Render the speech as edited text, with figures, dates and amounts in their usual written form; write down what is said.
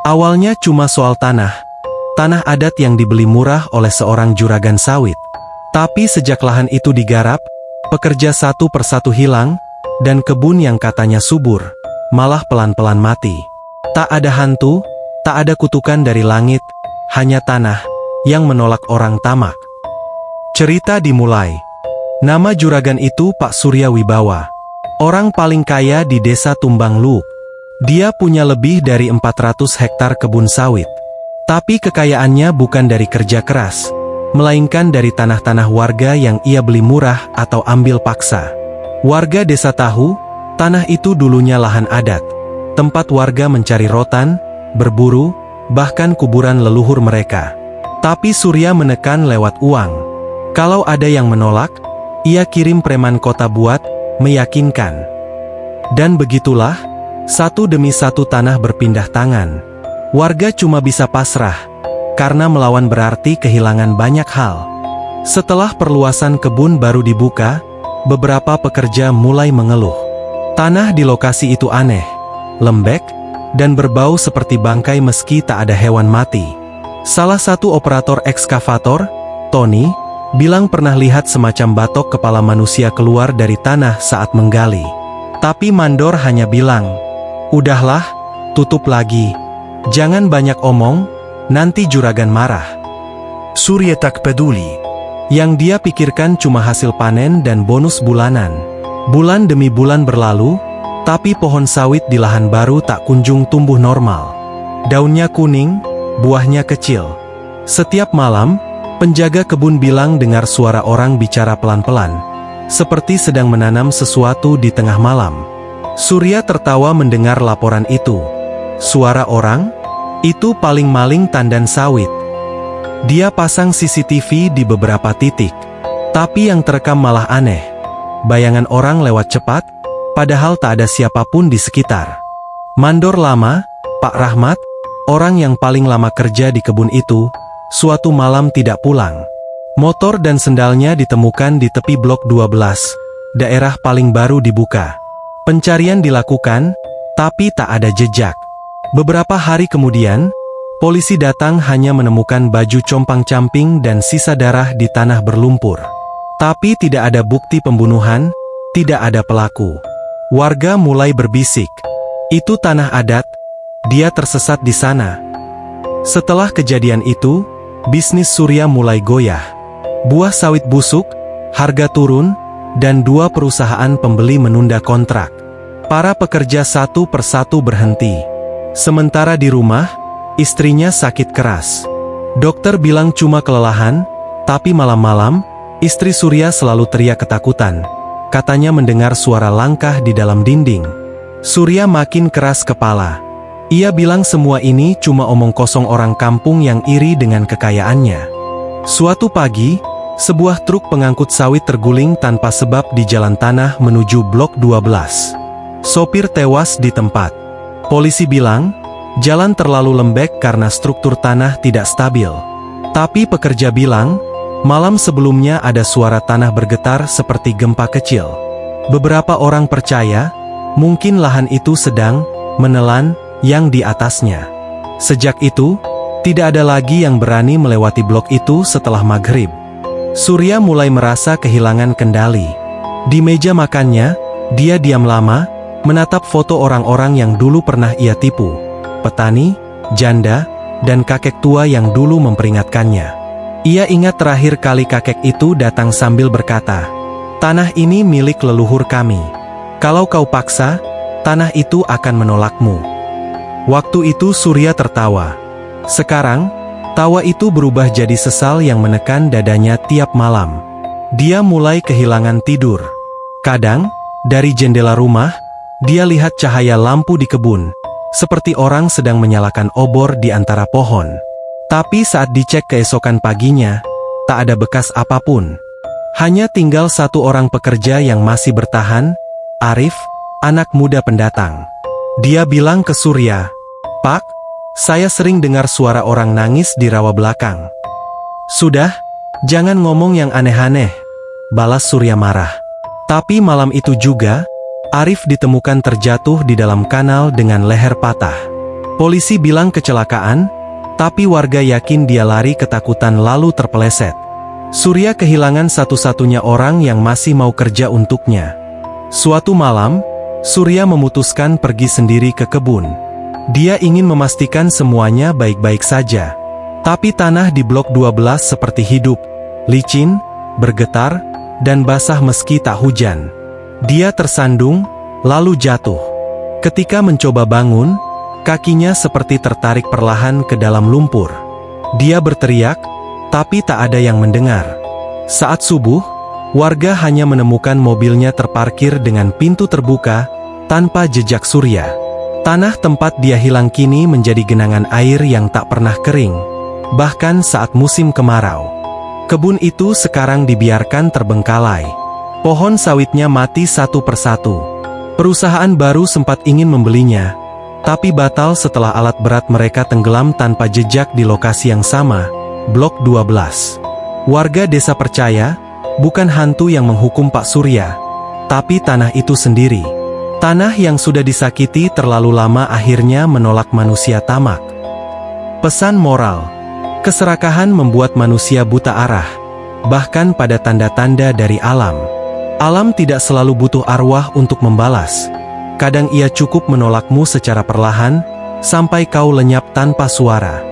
Awalnya cuma soal tanah adat yang dibeli murah oleh seorang juragan sawit. Tapi sejak lahan itu digarap, pekerja satu persatu hilang, dan kebun yang katanya subur, malah pelan-pelan mati. Tak ada hantu, tak ada kutukan dari langit, hanya tanah yang menolak orang tamak. Cerita dimulai. Nama juragan itu Pak Surya Wibawa. Orang paling kaya di desa Tumbang Luuk. Dia punya lebih dari 400 hektar kebun sawit. Tapi kekayaannya bukan dari kerja keras, melainkan dari tanah-tanah warga yang ia beli murah atau ambil paksa. Warga desa tahu, tanah itu dulunya lahan adat, tempat warga mencari rotan, berburu, bahkan kuburan leluhur mereka. Tapi Surya menekan lewat uang. Kalau ada yang menolak, ia kirim preman kota buat meyakinkan. Dan begitulah, satu demi satu tanah berpindah tangan. Warga cuma bisa pasrah, karena melawan berarti kehilangan banyak hal. Setelah perluasan kebun baru dibuka, beberapa pekerja mulai mengeluh. Tanah di lokasi itu aneh, lembek, dan berbau seperti bangkai meski tak ada hewan mati. Salah satu operator ekskavator, Tony, bilang pernah lihat semacam batok kepala manusia keluar dari tanah saat menggali. Tapi mandor hanya bilang, "Udahlah, tutup lagi. Jangan banyak omong, nanti juragan marah." Surya tak peduli. Yang dia pikirkan cuma hasil panen dan bonus bulanan. Bulan demi bulan berlalu, tapi pohon sawit di lahan baru tak kunjung tumbuh normal. Daunnya kuning, buahnya kecil. Setiap malam, penjaga kebun bilang dengar suara orang bicara pelan-pelan, seperti sedang menanam sesuatu di tengah malam. Surya tertawa mendengar laporan itu. Suara orang? Itu paling maling tandan sawit. Dia pasang CCTV di beberapa titik. Tapi yang terekam malah aneh. Bayangan orang lewat cepat, padahal tak ada siapapun di sekitar. Mandor lama, Pak Rahmat, orang yang paling lama kerja di kebun itu, suatu malam tidak pulang. Motor dan sendalnya ditemukan di tepi blok 12, daerah paling baru dibuka. Pencarian dilakukan, tapi tak ada jejak. Beberapa hari kemudian, polisi datang hanya menemukan baju compang-camping dan sisa darah di tanah berlumpur. Tapi tidak ada bukti pembunuhan, tidak ada pelaku. Warga mulai berbisik, "Itu tanah adat, dia tersesat di sana." Setelah kejadian itu, bisnis Surya mulai goyah. Buah sawit busuk, harga turun, dan 2 perusahaan pembeli menunda kontrak. Para pekerja satu persatu berhenti. Sementara di rumah, istrinya sakit keras. Dokter bilang cuma kelelahan, tapi malam-malam, istri Surya selalu teriak ketakutan. Katanya mendengar suara langkah di dalam dinding. Surya makin keras kepala. Ia bilang semua ini cuma omong kosong orang kampung yang iri dengan kekayaannya. Suatu pagi, sebuah truk pengangkut sawit terguling tanpa sebab di jalan tanah menuju blok 12. Sopir tewas di tempat. Polisi bilang, jalan terlalu lembek karena struktur tanah tidak stabil. Tapi pekerja bilang, malam sebelumnya ada suara tanah bergetar seperti gempa kecil. Beberapa orang percaya, mungkin lahan itu sedang menelan yang di atasnya. Sejak itu, tidak ada lagi yang berani melewati blok itu setelah maghrib. Surya mulai merasa kehilangan kendali. Di meja makannya, dia diam lama, menatap foto orang-orang yang dulu pernah ia tipu. Petani, janda, dan kakek tua yang dulu memperingatkannya. Ia ingat terakhir kali kakek itu datang sambil berkata, "Tanah ini milik leluhur kami. Kalau kau paksa, tanah itu akan menolakmu." Waktu itu Surya tertawa. Sekarang, tawa itu berubah jadi sesal yang menekan dadanya tiap malam. Dia mulai kehilangan tidur. Kadang, dari jendela rumah, dia lihat cahaya lampu di kebun, seperti orang sedang menyalakan obor di antara pohon. Tapi saat dicek keesokan paginya, tak ada bekas apapun. Hanya tinggal satu orang pekerja yang masih bertahan, Arif, anak muda pendatang. Dia bilang ke Surya, "Pak, saya sering dengar suara orang nangis di rawa belakang." "Sudah, jangan ngomong yang aneh-aneh," balas Surya marah. Tapi malam itu juga, Arif ditemukan terjatuh di dalam kanal dengan leher patah. Polisi bilang kecelakaan, tapi warga yakin dia lari ketakutan lalu terpeleset. Surya kehilangan satu-satunya orang yang masih mau kerja untuknya. Suatu malam, Surya memutuskan pergi sendiri ke kebun. Dia ingin memastikan semuanya baik-baik saja. Tapi tanah di blok 12 seperti hidup, licin, bergetar, dan basah meski tak hujan. Dia tersandung, lalu jatuh. Ketika mencoba bangun, kakinya seperti tertarik perlahan ke dalam lumpur. Dia berteriak, tapi tak ada yang mendengar. Saat subuh, warga hanya menemukan mobilnya terparkir dengan pintu terbuka, tanpa jejak Surya. Tanah tempat dia hilang kini menjadi genangan air yang tak pernah kering, bahkan saat musim kemarau. Kebun itu sekarang dibiarkan terbengkalai. Pohon sawitnya mati satu persatu. Perusahaan baru sempat ingin membelinya, tapi batal setelah alat berat mereka tenggelam tanpa jejak di lokasi yang sama, blok 12. Warga desa percaya, bukan hantu yang menghukum Pak Surya, tapi tanah itu sendiri. Tanah yang sudah disakiti terlalu lama akhirnya menolak manusia tamak. Pesan moral: keserakahan membuat manusia buta arah, bahkan pada tanda-tanda dari alam. Alam tidak selalu butuh arwah untuk membalas. Kadang ia cukup menolakmu secara perlahan, sampai kau lenyap tanpa suara.